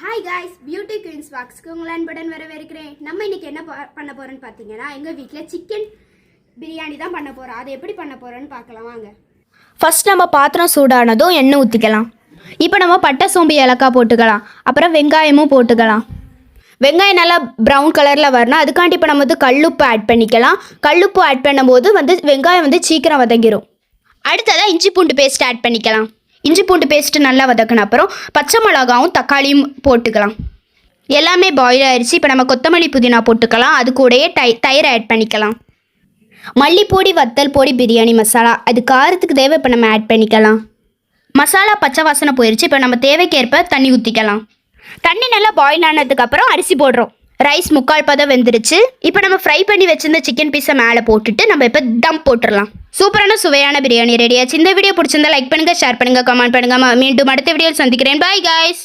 Hi guys, beauty queens வாக்ஸ்க்கு உங்களை அன்புடன் வரவேற்கிறேன். நம்ம இன்னைக்கு என்ன பண்ண போறோம்னு பார்த்தீங்கன்னா, எங்கள் வீட்டில் சிக்கன் பிரியாணி தான் பண்ண போகிறோம். அதை எப்படி பண்ண போகிறோன்னு பார்க்கலாம் வாங்க. ஃபஸ்ட் நம்ம பாத்திரம் சூடானதும் எண்ணெய் ஊற்றிக்கலாம். இப்போ நம்ம பட்டை சோம்பு ஏலக்காய் போட்டுக்கலாம். அப்புறம் வெங்காயமும் போட்டுக்கலாம். வெங்காயம் நல்லா ப்ரௌன் கலரில் வரணும். அதுக்காண்டி இப்போ நம்ம கல்லுப்பு ஆட் பண்ணிக்கலாம். கல்லுப்பு ஆட் பண்ணும்போது வெங்காயம் சீக்கிரம் வதங்கிடும். அடுத்ததாக இஞ்சி பூண்டு பேஸ்ட் ஆட் பண்ணிக்கலாம். இஞ்சி பூண்டு பேஸ்ட்டு நல்லா வதக்கின அப்புறம் பச்சை மிளகாவும் தக்காளியும் போட்டுக்கலாம். எல்லாமே பாயில் ஆயிடுச்சு. இப்போ நம்ம கொத்தமல்லி புதினா போட்டுக்கலாம். அது கூடயே தயிர் ஆட் பண்ணிக்கலாம். மல்லிப்பொடி, வத்தல் பொடி, பிரியாணி மசாலா, அது காரத்துக்கு தேவை. இப்போ நம்ம ஆட் பண்ணிக்கலாம். மசாலா பச்சை வாசனை போயிடுச்சு. இப்போ நம்ம தேவைக்கேற்ப தண்ணி ஊற்றிக்கலாம். தண்ணி நல்லா பாயில் ஆனதுக்கப்புறம் அரிசி போடுறோம். ரைஸ் 3/4 பதம் வெந்துருச்சு. இப்போ நம்ம ஃப்ரை பண்ணி வச்சிருந்த சிக்கன் பீஸை மேலே போட்டுட்டு நம்ம இப்போ தம் போட்டுடலாம். சூப்பரான சுவையான பிரியாணி ரெடியாச்சு. இந்த வீடியோ பிடிச்சிருந்தா லைக் பண்ணுங்கள், ஷேர் பண்ணுங்கள், கமெண்ட் பண்ணுங்கள். மீண்டும் அடுத்த வீடியோவில் சந்திக்கிறேன். Bye guys.